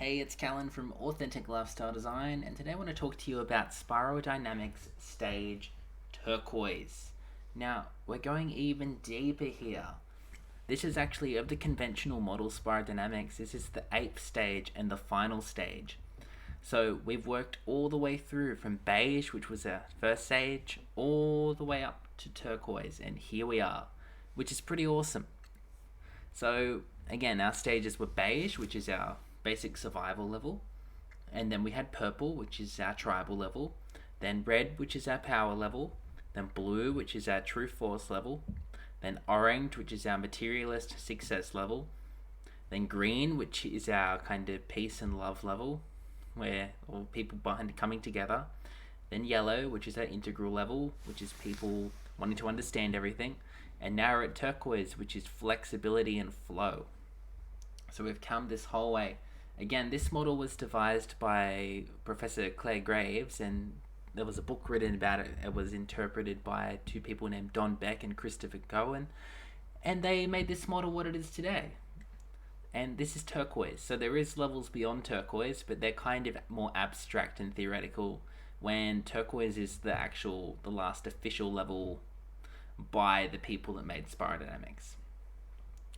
Hey, it's Callan from Authentic Lifestyle Design, and today I want to talk to you about Spiral Dynamics Stage Turquoise. Now, we're going even deeper here. This is actually of the conventional model Spiral Dynamics, this is the 8th stage and the final stage. So we've worked all the way through from beige, which was our first stage, all the way up to turquoise, and here we are, which is pretty awesome. So again, our stages were beige, which is our basic survival level, and then we had purple, which is our tribal level, then red, which is our power level, then blue, which is our true force level, then orange, which is our materialist success level, then green, which is our kind of peace and love level, where all people behind coming together, then yellow, which is our integral level, which is people wanting to understand everything, and now we're at turquoise, which is flexibility and flow. So we've come this whole way. Again, this model was devised by Professor Claire Graves, and there was a book written about it. It was interpreted by two people named Don Beck and Christopher Cohen, and they made this model what it is today. And this is turquoise. So there is levels beyond turquoise, but they're kind of more abstract and theoretical, when turquoise is the last official level by the people that made spiral dynamics.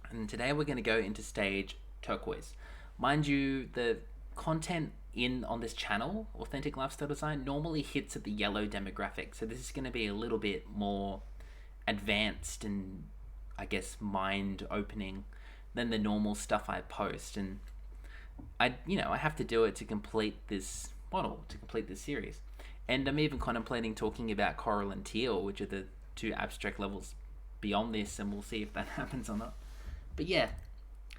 And today we're going to go into stage turquoise. Mind you, the content on this channel, Authentic Lifestyle Design, normally hits at the yellow demographic. So this is going to be a little bit more advanced and, I guess, mind opening than the normal stuff I post. And I have to do it to complete this model, to complete this series. And I'm even contemplating talking about coral and teal, which are the two abstract levels beyond this, and we'll see if that happens or not. But yeah,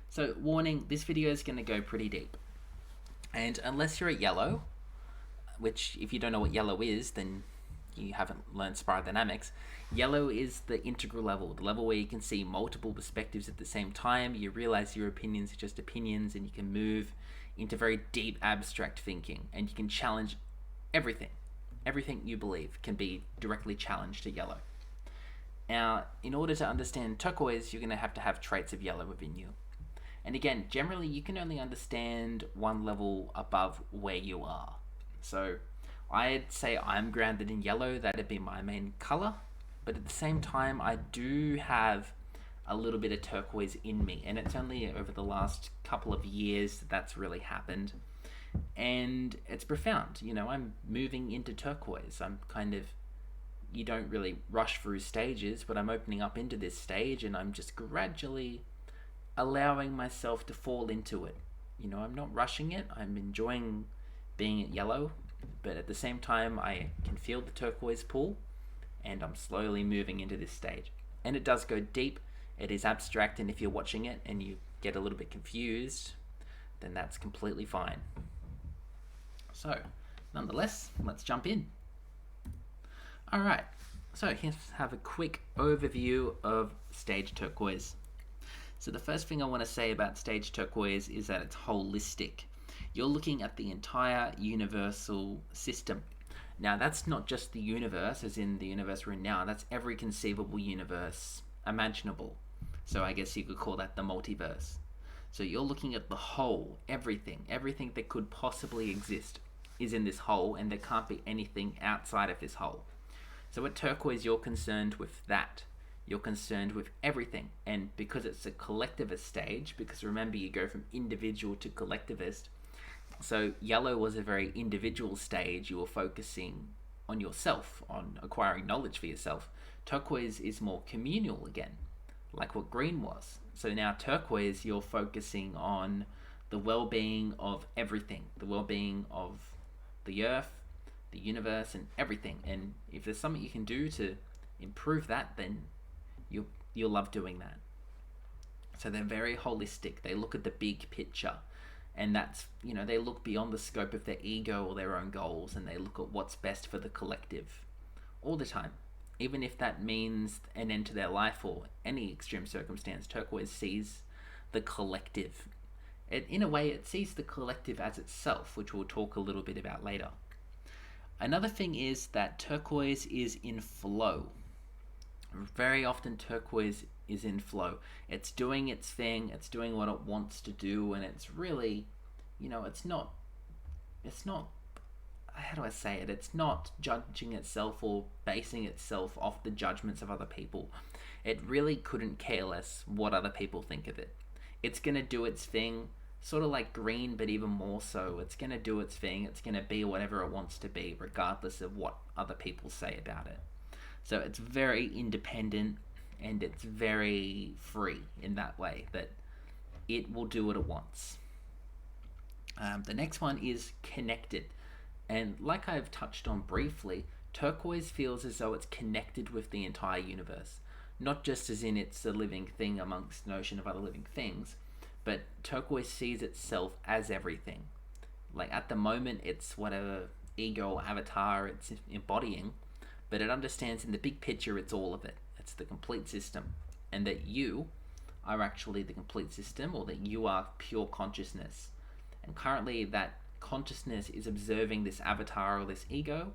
so warning, this video is going to go pretty deep. And unless you're at yellow, which if you don't know what yellow is, then you haven't learned spiral dynamics. Yellow is the integral level, the level where you can see multiple perspectives at the same time. You realize your opinions are just opinions, and you can move into very deep abstract thinking, and you can challenge everything. Everything you believe can be directly challenged at yellow. Now, in order to understand turquoise, you're going to have traits of yellow within you. And again, generally, you can only understand one level above where you are. So I'd say I'm grounded in yellow. That'd be my main color. But at the same time, I do have a little bit of turquoise in me. And it's only over the last couple of years that that's really happened. And it's profound. I'm moving into turquoise. You don't really rush through stages, but I'm opening up into this stage, and I'm just gradually allowing myself to fall into it. I'm not rushing it. I'm enjoying being at yellow, but at the same time, I can feel the turquoise pull, and I'm slowly moving into this stage. And it does go deep. It is abstract, and if you're watching it and you get a little bit confused, then that's completely fine. So, nonetheless, let's jump in. Alright, so here's have a quick overview of stage turquoise. So the first thing I want to say about stage turquoise is that it's holistic. You're looking at the entire universal system. Now that's not just the universe, as in the universe we're in now, that's every conceivable universe imaginable. So I guess you could call that the multiverse. So you're looking at the whole, everything that could possibly exist is in this whole, and there can't be anything outside of this whole. So at turquoise, you're concerned with that. You're concerned with everything. And because it's a collectivist stage, because remember, you go from individual to collectivist. So yellow was a very individual stage. You were focusing on yourself, on acquiring knowledge for yourself. Turquoise is more communal again, like what green was. So now turquoise, you're focusing on the well-being of everything, the well-being of the earth, the universe, and everything. And if there's something you can do to improve that, then you'll love doing that. So they're very holistic. They look at the big picture, and that's, they look beyond the scope of their ego or their own goals, and they look at what's best for the collective all the time. Even if that means an end to their life or any extreme circumstance, turquoise sees the collective. In a way, it sees the collective as itself, which we'll talk a little bit about later. Another thing is that turquoise is in flow. Very often turquoise is in flow. It's doing its thing, it's doing what it wants to do, and it's really, it's not, how do I say it? It's not judging itself or basing itself off the judgments of other people. It really couldn't care less what other people think of it. It's going to do its thing, sort of like green, but even more so. It's going to do its thing. It's going to be whatever it wants to be, regardless of what other people say about it. So it's very independent and it's very free in that way, that it will do what it wants. The next one is connected. And like I've touched on briefly, Turquoise feels as though it's connected with the entire universe. Not just as in it's a living thing amongst an ocean of other living things, but Turquoise sees itself as everything. Like at the moment, it's whatever ego or avatar it's embodying, but it understands in the big picture it's all of it. It's the complete system. And that you are actually the complete system, or that you are pure consciousness. And currently that consciousness is observing this avatar or this ego,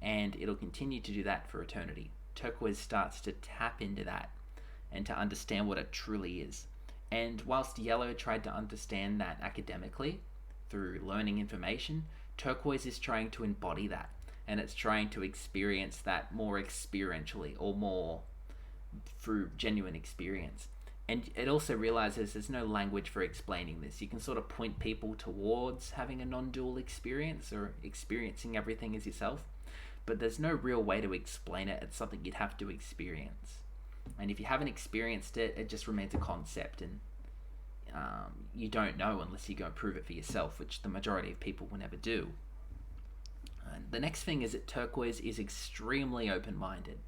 and it'll continue to do that for eternity. Turquoise starts to tap into that and to understand what it truly is. And whilst Yellow tried to understand that academically through learning information, Turquoise is trying to embody that, and it's trying to experience that more experientially, or more through genuine experience. And it also realizes there's no language for explaining this. You can sort of point people towards having a non-dual experience or experiencing everything as yourself, but there's no real way to explain it. It's something you'd have to experience. And if you haven't experienced it, it just remains a concept, and you don't know unless you go and prove it for yourself, which the majority of people will never do. And the next thing is that Turquoise is extremely open-minded.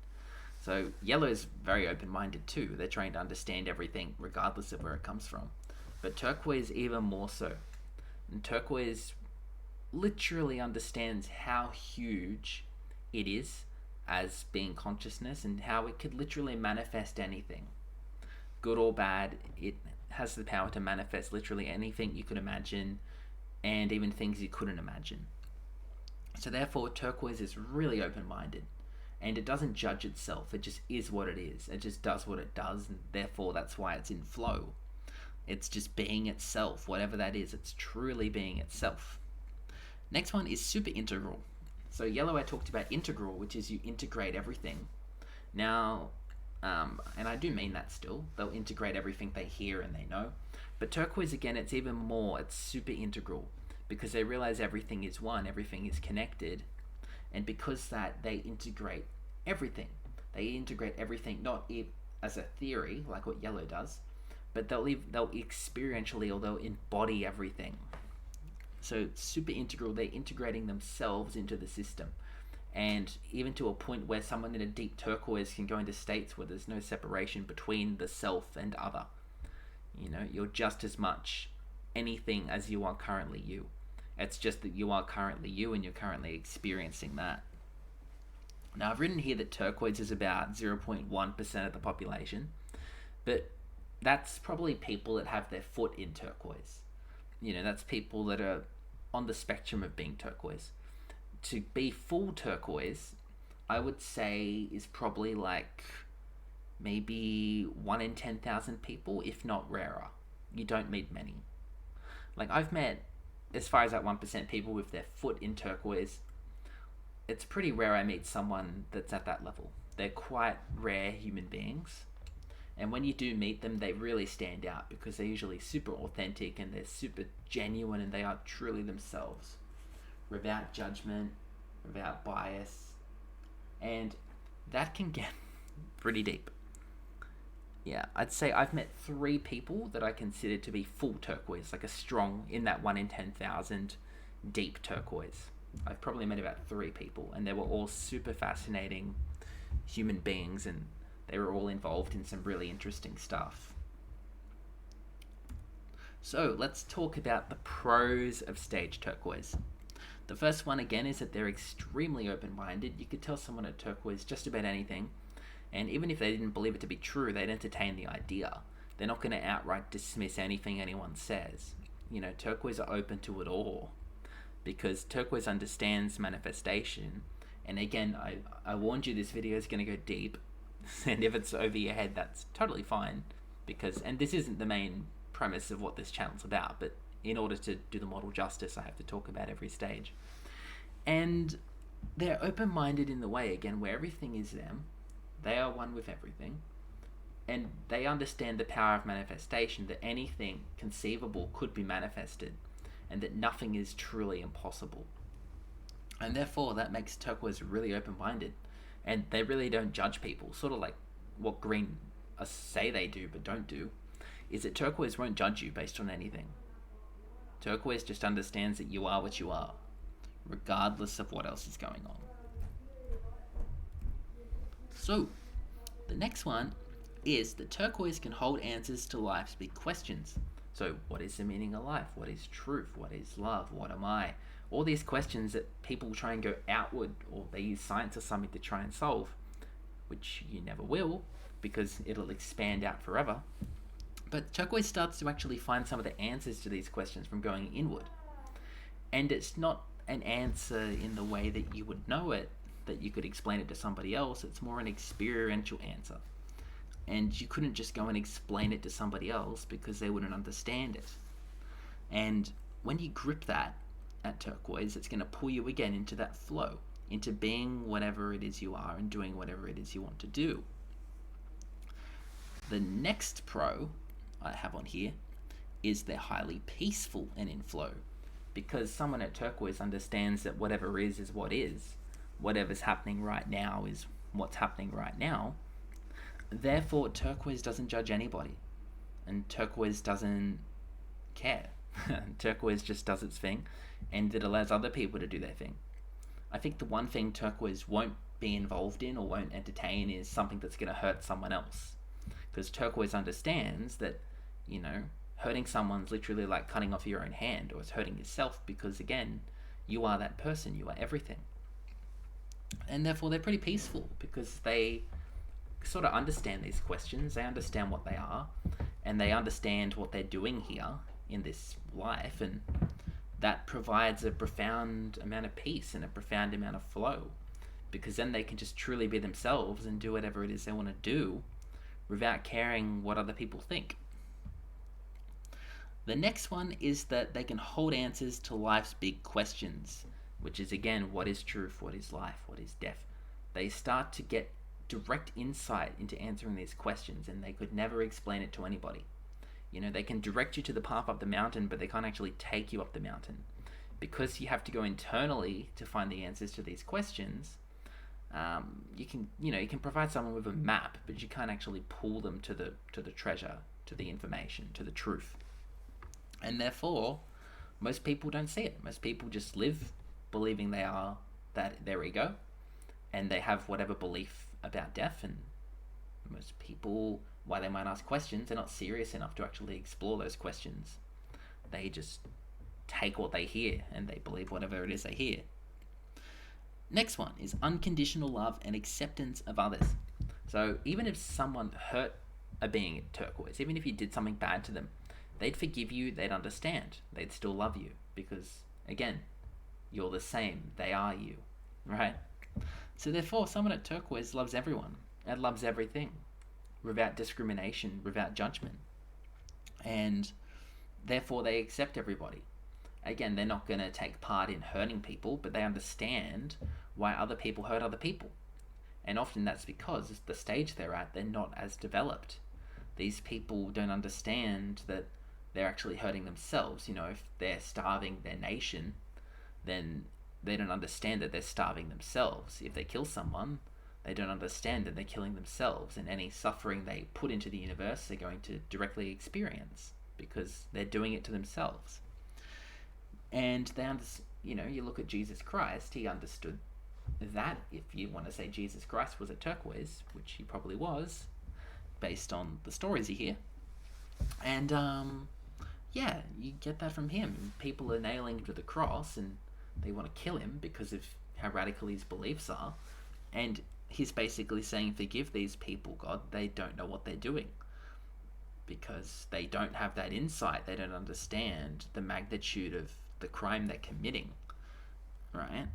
So Yellow is very open-minded too. They're trying to understand everything regardless of where it comes from. But Turquoise even more so. And Turquoise literally understands how huge it is as being consciousness, and how it could literally manifest anything. Good or bad, it has the power to manifest literally anything you could imagine, and even things you couldn't imagine. So therefore, Turquoise is really open-minded. And it doesn't judge itself. It just is what it is. It just does what it does, and therefore that's why it's in flow. It's just being itself, whatever that is. It's truly being itself. Next one is super integral. So Yellow, I talked about integral, which is you integrate everything. Now, and I do mean that still. They'll integrate everything they hear and they know. But Turquoise, again, it's even more. It's super integral, because they realize everything is one, everything is connected. And because that, they integrate everything. They integrate everything not as a theory, like what Yellow does, but they'll experientially, or they'll embody everything. So super integral, they're integrating themselves into the system. And even to a point where someone in a deep turquoise can go into states where there's no separation between the self and other. You're just as much anything as you are currently you. It's just that you are currently you, and you're currently experiencing that. Now, I've written here that Turquoise is about 0.1% of the population, but that's probably people that have their foot in Turquoise. That's people that are on the spectrum of being Turquoise. To be full Turquoise, I would say is probably like maybe 1 in 10,000 people, if not rarer. You don't meet many. Like, I've met, as far as that 1% people with their foot in Turquoise, it's pretty rare I meet someone that's at that level. They're quite rare human beings. And when you do meet them, they really stand out, because they're usually super authentic and they're super genuine, and they are truly themselves, without judgment, without bias. And that can get pretty deep. Yeah, I'd say I've met 3 people that I consider to be full turquoise, like a strong, in that 1 in 10,000 deep turquoise. I've probably met about 3 people, and they were all super fascinating human beings, and they were all involved in some really interesting stuff. So let's talk about the pros of stage turquoise. The first one, again, is that they're extremely open-minded. You could tell someone at turquoise just about anything, and even if they didn't believe it to be true, they'd entertain the idea. They're not going to outright dismiss anything anyone says. Turquoise are open to it all, because turquoise understands manifestation. And again, I warned you this video is going to go deep, and if it's over your head, that's totally fine, and this isn't the main premise of what this channel's about, but in order to do the model justice, I have to talk about every stage. And they're open-minded in the way, again, where everything is them. They are one with everything. And they understand the power of manifestation, that anything conceivable could be manifested, and that nothing is truly impossible. And therefore, that makes Turquoise really open-minded. And they really don't judge people, sort of like what Green say they do but don't do, is that Turquoise won't judge you based on anything. Turquoise just understands that you are what you are, regardless of what else is going on. So, the next one is that Turquoise can hold answers to life's big questions. So, what is the meaning of life? What is truth? What is love? What am I? All these questions that people try and go outward, or they use science or something to try and solve, which you never will, because it'll expand out forever. But Turquoise starts to actually find some of the answers to these questions from going inward. And it's not an answer in the way that you would know it, that you could explain it to somebody else. It's more an experiential answer. And you couldn't just go and explain it to somebody else because they wouldn't understand it. And when you grip that at Turquoise, it's going to pull you again into that flow, into being whatever it is you are and doing whatever it is you want to do. The next pro I have on here is they're highly peaceful and in flow, because someone at Turquoise understands that whatever is what is. Whatever's happening right now is what's happening right now. Therefore, Turquoise doesn't judge anybody, and Turquoise doesn't care. Turquoise just does its thing, and it allows other people to do their thing. I think the one thing Turquoise won't be involved in or won't entertain is something that's going to hurt someone else, because Turquoise understands that, hurting someone's literally like cutting off your own hand, or it's hurting yourself, because again, you are that person, you are everything. And therefore they're pretty peaceful, because they sort of understand these questions, they understand what they are, and they understand what they're doing here in this life, and that provides a profound amount of peace and a profound amount of flow, because then they can just truly be themselves and do whatever it is they want to do without caring what other people think. The next one is that they can hold answers to life's big questions, which is again, what is truth, what is life, what is death. They start to get direct insight into answering these questions, and they could never explain it to anybody. They can direct you to the path up the mountain, but they can't actually take you up the mountain, because you have to go internally to find the answers to these questions. You can provide someone with a map, but you can't actually pull them to the treasure, to the information, to the truth. And therefore, most people don't see it. Most people just live believing they are their ego, and they have whatever belief about death. And most people, while they might ask questions, they're not serious enough to actually explore those questions. They just take what they hear, and they believe whatever it is they hear. Next one is unconditional love and acceptance of others. So even if someone hurt a being at Turquoise, even if you did something bad to them, they'd forgive you, they'd understand, they'd still love you, because again, you're the same, they are you, right? So therefore, someone at Turquoise loves everyone and loves everything, without discrimination, without judgment. And therefore they accept everybody. Again, they're not going to take part in hurting people, but they understand why other people hurt other people. And often that's because the stage they're at, they're not as developed. These people don't understand that they're actually hurting themselves. If they're starving their nation, then they don't understand that they're starving themselves. If they kill someone, they don't understand that they're killing themselves, and any suffering they put into the universe, they're going to directly experience, because they're doing it to themselves. And you look at Jesus Christ, he understood that, if you want to say Jesus Christ was at Turquoise, which he probably was, based on the stories you hear. And you get that from him. People are nailing him to the cross, and they want to kill him because of how radical his beliefs are. And he's basically saying, forgive these people, God, they don't know what they're doing. Because they don't have that insight, they don't understand the magnitude of the crime they're committing, right?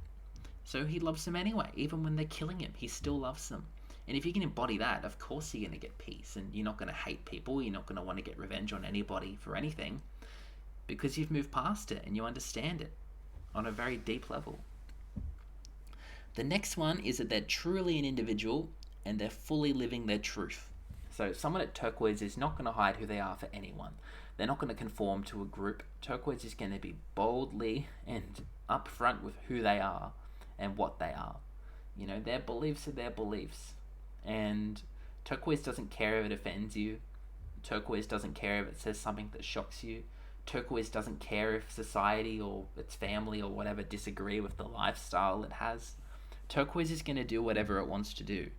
So he loves them anyway. Even when they're killing him, he still loves them. And if you can embody that, of course you're going to get peace, and you're not going to hate people, you're not going to want to get revenge on anybody for anything, because you've moved past it and you understand it on a very deep level. The next one is that they're truly an individual and they're fully living their truth. So someone at Turquoise is not going to hide who they are for anyone. They're not going to conform to a group. Turquoise is going to be boldly and upfront with who they are and what they are. You know, their beliefs are their beliefs. And Turquoise doesn't care if it offends you. Turquoise doesn't care if it says something that shocks you. Turquoise doesn't care if society or its family or whatever disagree with the lifestyle it has. Turquoise is going to do whatever it wants to do,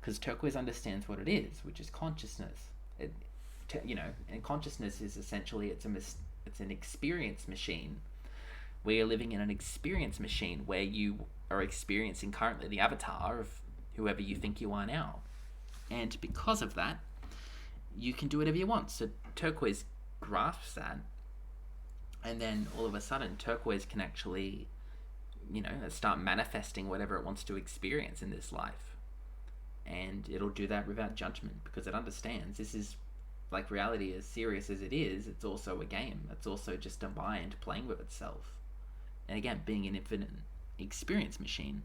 because Turquoise understands what it is, which is consciousness. And consciousness is essentially it's an experience machine, where you're living in an experience machine where you are experiencing currently the avatar of whoever you think you are now, and because of that, you can do whatever you want. So Turquoise grasps that, and then all of a sudden, Turquoise can actually, start manifesting whatever it wants to experience in this life. And it'll do that without judgment, because it understands this is, like, reality, as serious as it is, it's also a game. It's also just a mind playing with itself. And again, being an infinite experience machine.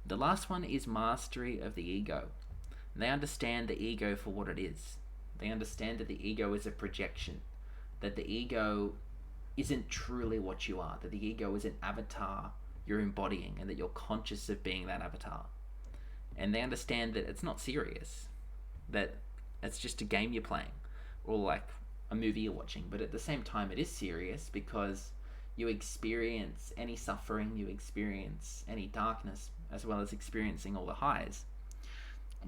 The last one is mastery of the ego. They understand the ego for what it is. They understand that the ego is a projection, that the ego isn't truly what you are, that the ego is an avatar you're embodying, and that you're conscious of being that avatar. And they understand that it's not serious, that it's just a game you're playing, or like a movie you're watching, but at the same time it is serious, because you experience any suffering, you experience any darkness, as well as experiencing all the highs.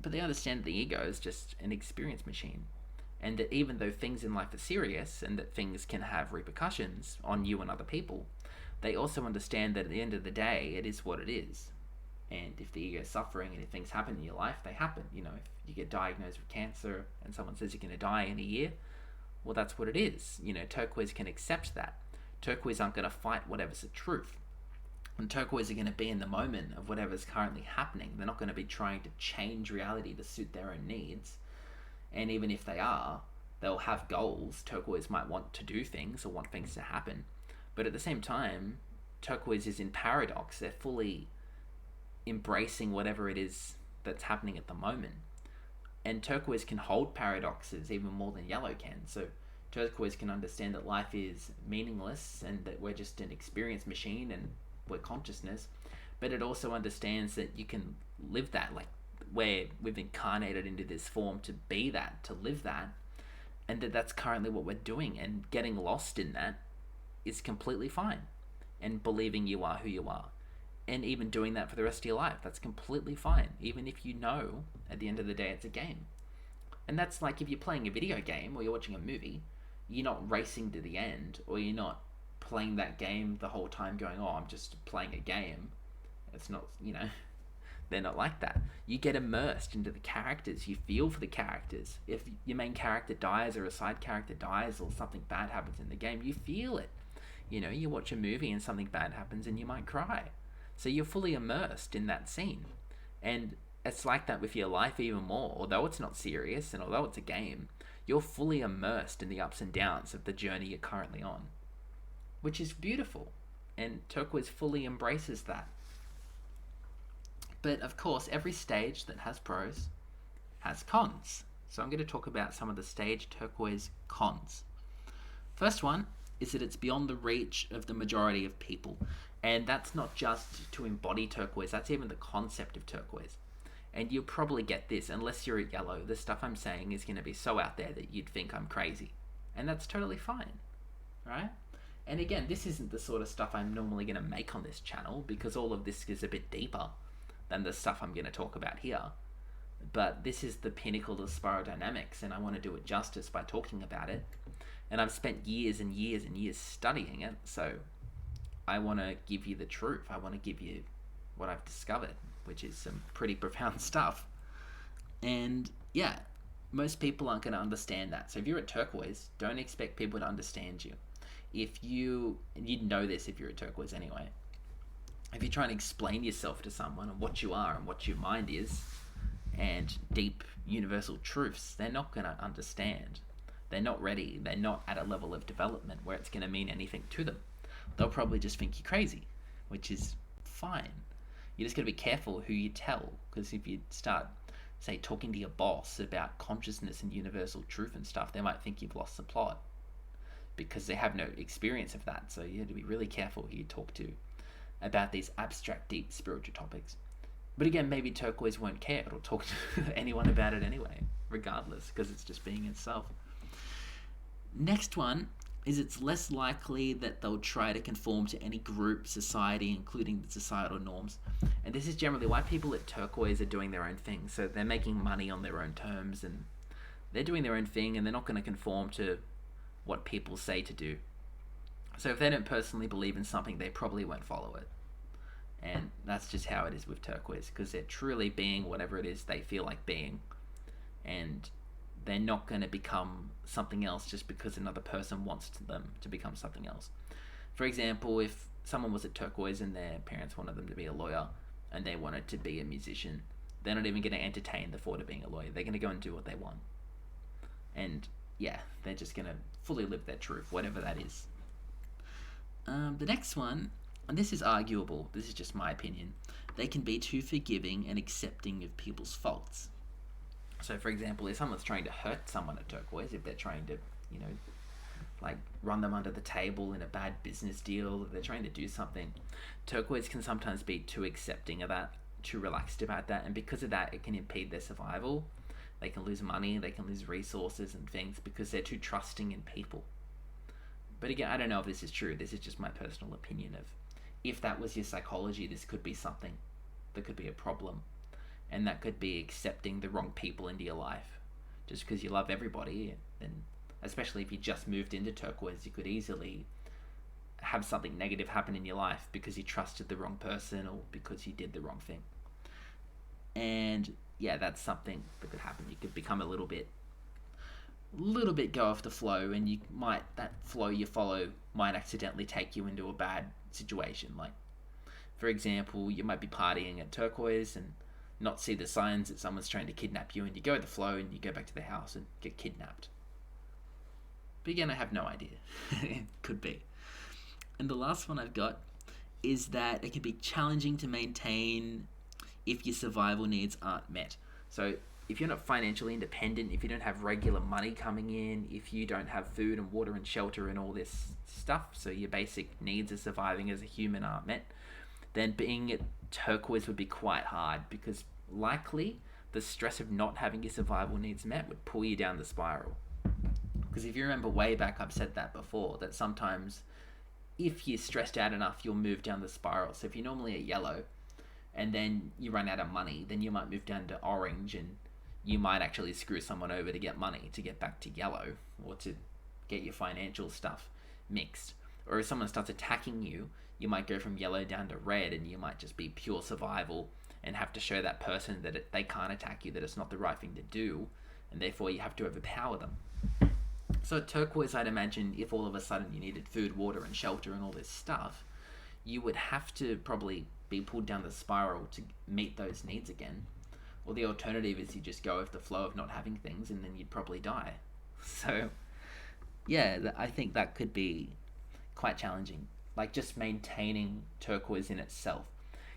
But they understand that the ego is just an experience machine, and that even though things in life are serious and that things can have repercussions on you and other people, they also understand that at the end of the day, it is what it is. And if the ego is suffering and if things happen in your life, they happen. If you get diagnosed with cancer and someone says you're going to die in a year, well, that's what it is. Turquoise can accept that. Turquoise aren't going to fight whatever's the truth. And Turquoise are going to be in the moment of whatever's currently happening. They're not going to be trying to change reality to suit their own needs. And even if they are, they'll have goals. Turquoise might want to do things or want things to happen. But at the same time, Turquoise is in paradox. They're fully embracing whatever it is that's happening at the moment. And Turquoise can hold paradoxes even more than Yellow can. So Turquoise can understand that life is meaningless and that we're just an experience machine and we're consciousness. But it also understands that you can live that, like where we've incarnated into this form to be that, to live that, and that's currently what we're doing. And getting lost in that is completely fine. And believing you are who you are. And even doing that for the rest of your life, that's completely fine. Even if you know, at the end of the day, it's a game. And that's like if you're playing a video game or you're watching a movie, you're not racing to the end, or you're not playing that game the whole time going, oh, I'm just playing a game. It's not, they're not like that. You get immersed into the characters. You feel for the characters. If your main character dies or a side character dies or something bad happens in the game, you feel it. You watch a movie and something bad happens and you might cry. So you're fully immersed in that scene. And it's like that with your life even more. Although it's not serious and although it's a game, you're fully immersed in the ups and downs of the journey you're currently on, which is beautiful. And Turquoise fully embraces that. But of course, every stage that has pros has cons. So I'm going to talk about some of the stage Turquoise cons. First one is that it's beyond the reach of the majority of people. And that's not just to embody Turquoise, that's even the concept of Turquoise. And you'll probably get this, unless you're at Yellow, the stuff I'm saying is going to be so out there that you'd think I'm crazy. And that's totally fine, right? And again, this isn't the sort of stuff I'm normally going to make on this channel, because all of this is a bit deeper than the stuff I'm going to talk about here. But this is the pinnacle of spirodynamics, and I want to do it justice by talking about it. And I've spent years and years and years studying it, so I want to give you the truth. I want to give you what I've discovered, which is some pretty profound stuff. And yeah, most people aren't going to understand that. So if you're at Turquoise, don't expect people to understand you. You'd know this if you're at Turquoise anyway. If you're trying to explain yourself to someone and what you are and what your mind is and deep universal truths, they're not going to understand. They're not ready. They're not at a level of development where it's going to mean anything to them. They'll probably just think you're crazy, which is fine. You just got to be careful who you tell, because if you start, say, talking to your boss about consciousness and universal truth and stuff, they might think you've lost the plot because they have no experience of that. So you have to be really careful who you talk to about these abstract, deep spiritual topics. But again, maybe Turquoise won't care. It'll talk to anyone about it anyway, regardless, because it's just being itself. Next one is it's less likely that they'll try to conform to any group, society, including the societal norms. And this is generally why people at Turquoise are doing their own thing. So they're making money on their own terms, and they're doing their own thing, and they're not going to conform to what people say to do. So if they don't personally believe in something, they probably won't follow it. And that's just how it is with Turquoise, because they're truly being whatever it is they feel like being. And they're not going to become something else just because another person wants them to become something else. For example, if someone was at Turquoise and their parents wanted them to be a lawyer and they wanted to be a musician, they're not even going to entertain the thought of being a lawyer. They're going to go and do what they want. And yeah, they're just going to fully live their truth, whatever that is. The next one, and this is arguable, this is just my opinion, they can be too forgiving and accepting of people's faults. So for example, if someone's trying to hurt someone at Turquoise, if they're trying to, like run them under the table in a bad business deal, if they're trying to do something, Turquoise can sometimes be too accepting of that, too relaxed about that, and because of that, it can impede their survival. They can lose money, they can lose resources and things because they're too trusting in people. But again, I don't know if this is true. This is just my personal opinion of, if that was your psychology, this could be something. There could be a problem. And that could be accepting the wrong people into your life. Just because you love everybody, and especially if you just moved into Turquoise, you could easily have something negative happen in your life because you trusted the wrong person or because you did the wrong thing. And yeah, that's something that could happen. You could become a little bit go off the flow, and that flow you follow might accidentally take you into a bad situation. Like, for example, you might be partying at Turquoise and not see the signs that someone's trying to kidnap you, and you go with the flow and you go back to the house and get kidnapped. But again, I have no idea. It could be. And the last one I've got is that it can be challenging to maintain if your survival needs aren't met. So if you're not financially independent, if you don't have regular money coming in, if you don't have food and water and shelter and all this stuff, so your basic needs of surviving as a human aren't met, then being at Turquoise would be quite hard, because likely the stress of not having your survival needs met would pull you down the spiral. Because if you remember way back, I've said that before, that sometimes if you're stressed out enough, you'll move down the spiral. So if you're normally at yellow and then you run out of money, then you might move down to orange, and you might actually screw someone over to get money to get back to yellow, or to get your financial stuff mixed. Or if someone starts attacking you, you might go from yellow down to red, and you might just be pure survival and have to show that person that they can't attack you, that it's not the right thing to do, and therefore you have to overpower them. So at Turquoise, I'd imagine if all of a sudden you needed food, water and shelter and all this stuff, you would have to probably be pulled down the spiral to meet those needs again. Or the alternative is you just go with the flow of not having things, and then you'd probably die. So yeah, I think that could be quite challenging. Like just maintaining Turquoise in itself.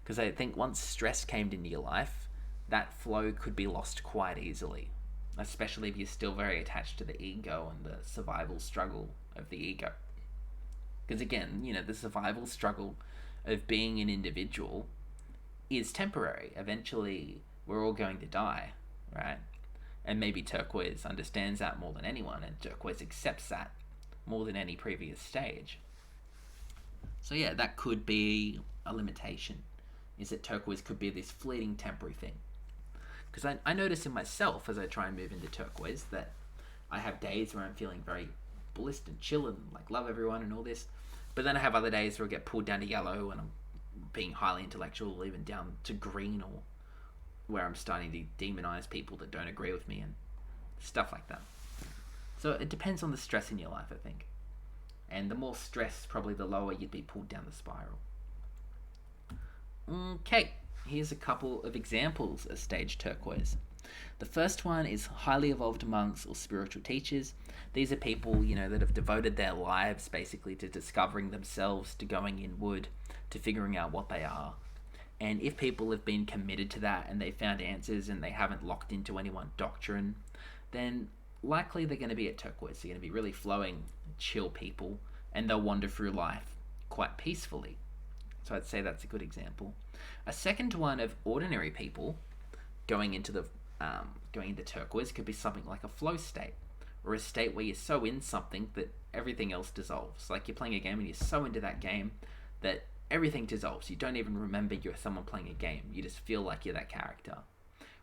Because I think once stress came into your life, that flow could be lost quite easily. Especially if you're still very attached to the ego and the survival struggle of the ego. Because again, the survival struggle of being an individual is temporary. Eventually, we're all going to die, right? And maybe Turquoise understands that more than anyone, and Turquoise accepts that more than any previous stage. So yeah, that could be a limitation, is that Turquoise could be this fleeting temporary thing. Because I notice in myself as I try and move into Turquoise that I have days where I'm feeling very blissed and chill and like love everyone and all this. But then I have other days where I get pulled down to yellow and I'm being highly intellectual, even down to green, or where I'm starting to demonize people that don't agree with me and stuff like that. So it depends on the stress in your life, I think. And the more stress, probably the lower you'd be pulled down the spiral. Okay, here's a couple of examples of stage Turquoise. The first one is highly evolved monks or spiritual teachers. These are people, that have devoted their lives basically to discovering themselves, to going inward, to figuring out what they are. And if people have been committed to that and they found answers and they haven't locked into any one doctrine, then likely they're going to be at Turquoise. They're going to be really flowing, chill people, and they'll wander through life quite peacefully. So I'd say that's a good example. A second one of ordinary people going into Turquoise could be something like a flow state, or a state where you're so in something that everything else dissolves. Like you're playing a game and you're so into that game that everything dissolves. You don't even remember you're someone playing a game. You just feel like you're that character.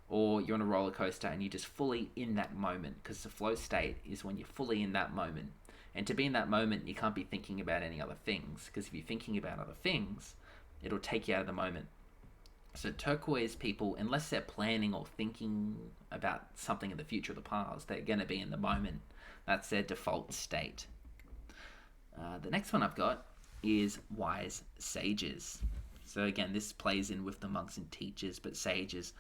Or you're on a roller coaster and you're just fully in that moment, because the flow state is when you're fully in that moment. And to be in that moment, you can't be thinking about any other things, because if you're thinking about other things, it'll take you out of the moment. So Turquoise people, unless they're planning or thinking about something in the future or the past, they're going to be in the moment. That's their default state. The next one I've got is wise sages. So again, this plays in with the monks and teachers, but sages.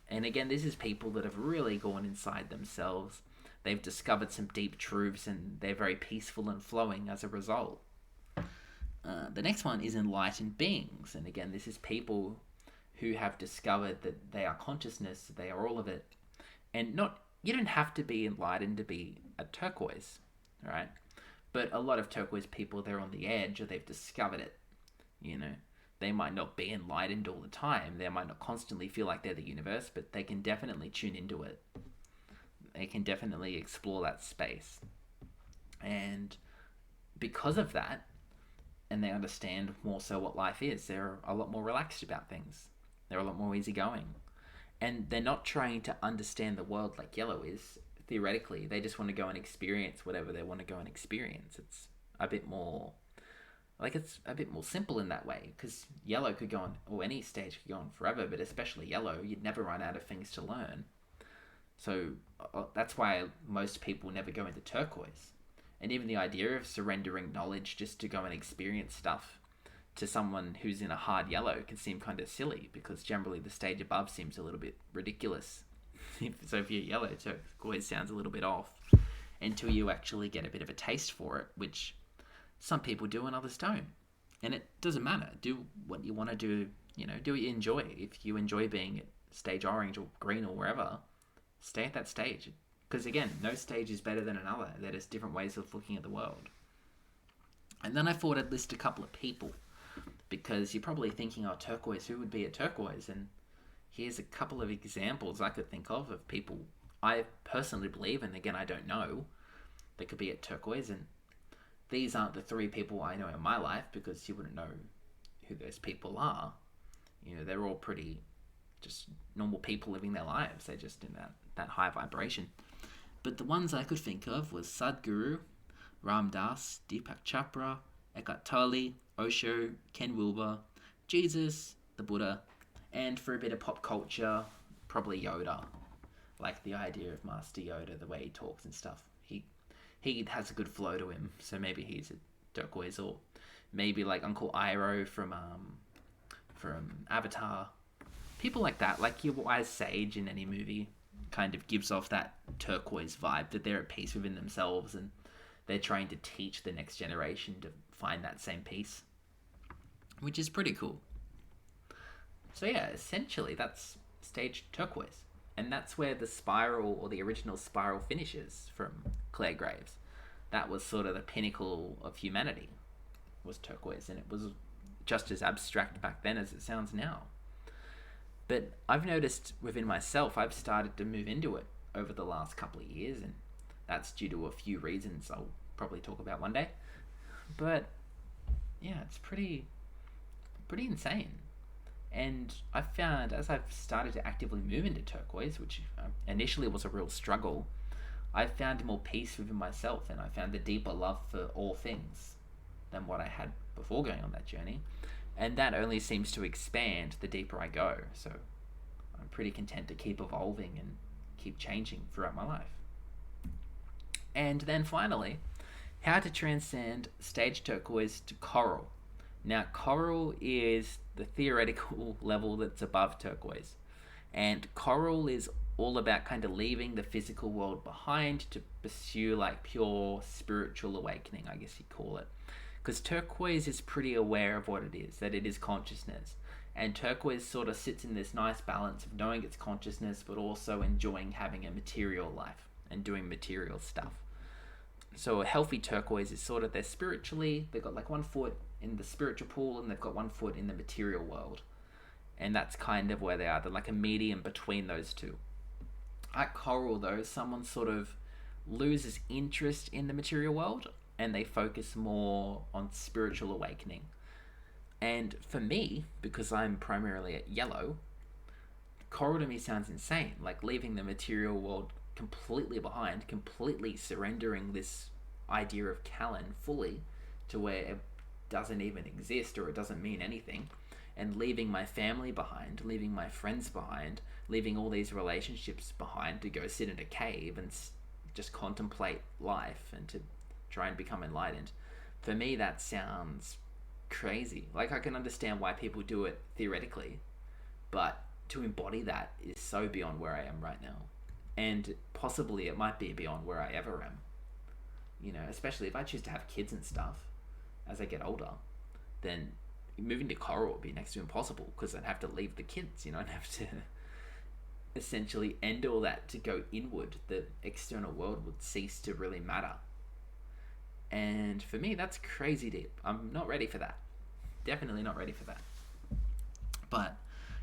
And again, this is people that have really gone inside themselves. They've discovered some deep truths and they're very peaceful and flowing as a result. The next one is enlightened beings. And again, this is people who have discovered that they are consciousness, they are all of it. And you don't have to be enlightened to be a Turquoise, right? But a lot of Turquoise people, they're on the edge, or they've discovered it. They might not be enlightened all the time. They might not constantly feel like they're the universe, but they can definitely tune into it. They can definitely explore that space. And because of that, and they understand more so what life is, they're a lot more relaxed about things. They're a lot more easygoing. And they're not trying to understand the world like Yellow is. Theoretically, they just want to go and experience whatever they want to go and experience. It's a bit more simple in that way, because Yellow could go on, or any stage could go on forever, but especially Yellow, you'd never run out of things to learn. So that's why most people never go into Turquoise. And even the idea of surrendering knowledge just to go and experience stuff to someone who's in a hard Yellow can seem kind of silly, because generally the stage above seems a little bit ridiculous. So if you're Yellow, Turquoise sounds a little bit off until you actually get a bit of a taste for it, which some people do and others don't. And it doesn't matter. Do what you want to do, do what you enjoy. If you enjoy being at stage orange or green or wherever, stay at that stage. Because again, no stage is better than another. They're just different ways of looking at the world. And then I thought I'd list a couple of people, because you're probably thinking, oh, Turquoise, who would be a Turquoise? And here's a couple of examples I could think of people I personally believe, and again, I don't know, that could be at Turquoise. And these aren't the three people I know in my life, because you wouldn't know who those people are. They're all pretty just normal people living their lives. They're just in that high vibration. But the ones I could think of was Sadhguru, Ram Dass, Deepak Chopra, Eckhart Tolle, Osho, Ken Wilber, Jesus, the Buddha, and for a bit of pop culture, probably Yoda. Like the idea of Master Yoda, the way he talks and stuff. He has a good flow to him, so maybe he's a Turquoise, or maybe like Uncle Iroh from Avatar. People like that, like your wise sage in any movie, kind of gives off that Turquoise vibe, that they're at peace within themselves and they're trying to teach the next generation to find that same peace, which is pretty cool. So yeah, essentially that's stage Turquoise. And that's where the spiral, or the original spiral, finishes from Claire Graves. That was sort of the pinnacle of humanity, was Turquoise. And it was just as abstract back then as it sounds now. But I've noticed within myself, I've started to move into it over the last couple of years. And that's due to a few reasons I'll probably talk about one day. But yeah, it's pretty insane. And I've found, as I've started to actively move into Turquoise, which initially was a real struggle, I've found more peace within myself, and I found a deeper love for all things than what I had before going on that journey. And that only seems to expand the deeper I go. So I'm pretty content to keep evolving and keep changing throughout my life. And then finally, how to transcend stage Turquoise to Coral. Now, Coral is the theoretical level that's above Turquoise. And Coral is all about kind of leaving the physical world behind to pursue like pure spiritual awakening, I guess you'd call it. Because turquoise is pretty aware of what it is, that it is consciousness. And turquoise sort of sits in this nice balance of knowing its consciousness, but also enjoying having a material life and doing material stuff. So a healthy turquoise is sort of, they're spiritually, they've got like one foot in the spiritual pool and they've got one foot in the material world. And that's kind of where they are. They're like a medium between those two. At coral, though, someone sort of loses interest in the material world and they focus more on spiritual awakening. And for me, because I'm primarily at yellow, coral to me sounds insane. Like leaving the material world completely behind, completely surrendering this idea of Callan fully to where it doesn't even exist or it doesn't mean anything, and leaving my family behind, leaving my friends behind, leaving all these relationships behind to go sit in a cave and just contemplate life and to try and become enlightened. For me, that sounds crazy. Like, I can understand why people do it theoretically, but to embody that is so beyond where I am right now. And possibly it might be beyond where I ever am. You know, especially if I choose to have kids and stuff as I get older, then moving to coral would be next to impossible because I'd have to leave the kids, you know, I'd have to essentially end all that to go inward. The external world would cease to really matter. And for me, that's crazy deep. I'm not ready for that. Definitely not ready for that. But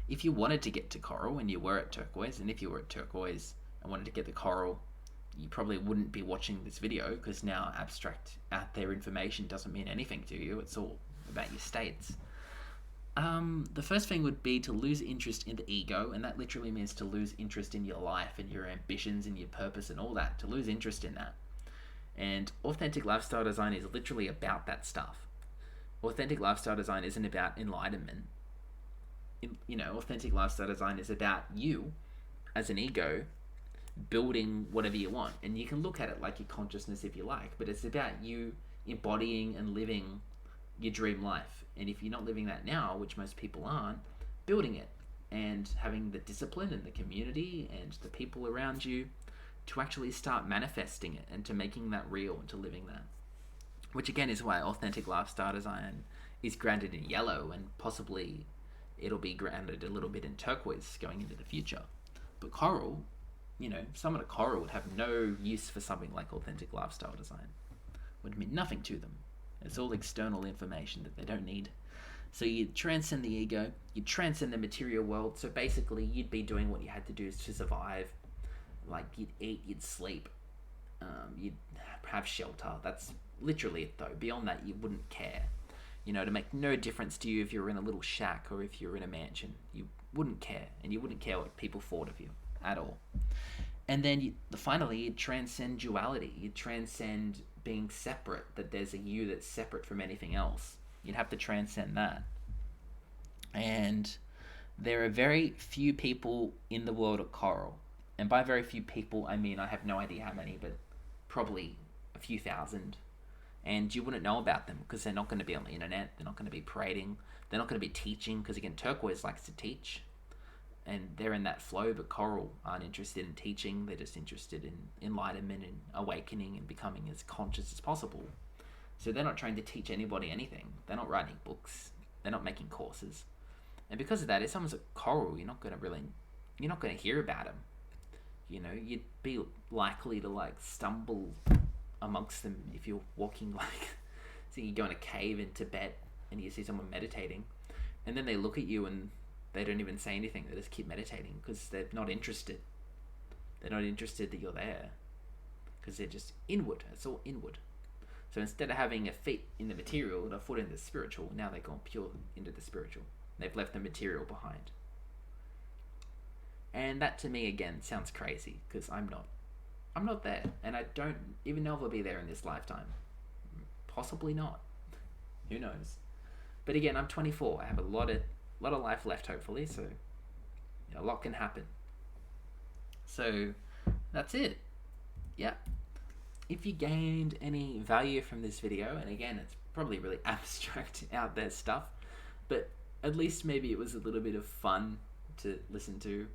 if you wanted to get to coral and you were at turquoise, and if you were at turquoise and wanted to get to coral, you probably wouldn't be watching this video because now abstract out there information doesn't mean anything to you. It's all about your states. The first thing would be to lose interest in the ego, and that literally means to lose interest in your life and your ambitions and your purpose and all that, to lose interest in that. And authentic lifestyle design is literally about that stuff. Authentic lifestyle design isn't about enlightenment. Authentic lifestyle design is about you as an ego building whatever you want. And you can look at it like your consciousness if you like, but it's about you embodying and living your dream life. And if you're not living that now, which most people aren't, building it and having the discipline and the community and the people around you to actually start manifesting it and to making that real and to living that. Which again is why authentic lifestyle design is grounded in yellow, and possibly it'll be grounded a little bit in turquoise going into the future. But coral, someone at coral would have no use for something like authentic lifestyle design. Would mean nothing to them. It's all external information that they don't need. So you transcend the ego, you transcend the material world. So basically you'd be doing what you had to do to survive. Like you'd eat, you'd sleep, you'd have shelter. That's literally it though. Beyond that, you wouldn't care. To make no difference to you if you're in a little shack or if you're in a mansion. You wouldn't care, and you wouldn't care what people thought of you at all. And then finally, you'd transcend duality. You'd transcend being separate, that there's a you that's separate from anything else. You'd have to transcend that. And there are very few people in the world of coral. And by very few people, I mean I have no idea how many, but probably a few thousand. And you wouldn't know about them because they're not going to be on the internet. They're not going to be parading. They're not going to be teaching because, again, turquoise likes to teach. And they're in that flow, but coral aren't interested in teaching. They're just interested in enlightenment and awakening and becoming as conscious as possible. So they're not trying to teach anybody anything. They're not writing books. They're not making courses. And because of that, if someone's a coral, you're not going to hear about them. You'd be likely to stumble amongst them if you're walking so you go in a cave in Tibet and you see someone meditating, and then they look at you and they don't even say anything. They just keep meditating because they're not interested. They're not interested that you're there because they're just inward. It's all inward. So instead of having a feet in the material and a foot in the spiritual, now they've gone pure into the spiritual. They've left the material behind. And that to me again sounds crazy because I'm not there, and I don't even know if I'll be there in this lifetime. Possibly not. Who knows? But again, I'm 24. I have a lot of life left, hopefully. So a lot can happen. So that's it. Yeah. If you gained any value from this video, and again, it's probably really abstract out there stuff, but at least maybe it was a little bit of fun to listen to,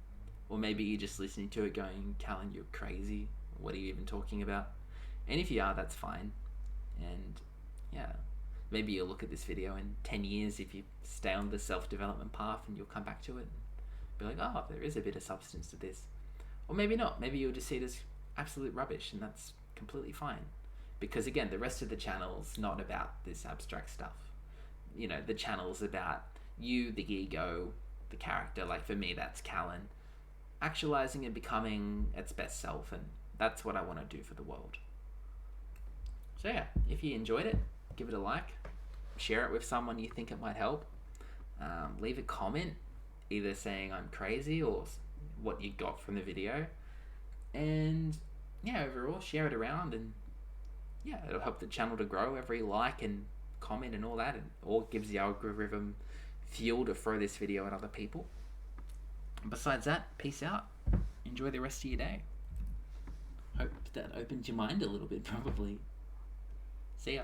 Or maybe you're just listening to it going, Callan, you're crazy. What are you even talking about? And if you are, that's fine. And yeah, maybe you'll look at this video in 10 years if you stay on the self-development path, and you'll come back to it and be like, oh, there is a bit of substance to this. Or maybe not. Maybe you'll just see it as absolute rubbish, and that's completely fine. Because again, the rest of the channel's not about this abstract stuff. You know, the channel's about you, the ego, the character. Like for me, that's Callan, actualizing and becoming its best self, and that's what I want to do for the world. So yeah, if you enjoyed it, give it a like, share it with someone you think it might help. Leave a comment, either saying I'm crazy or what you got from the video. And yeah, overall, share it around, and yeah, it'll help the channel to grow. Every like and comment and all that, and all gives the algorithm fuel to throw this video at other people. And besides that, peace out. Enjoy the rest of your day. Hope that opened your mind a little bit, probably. See ya.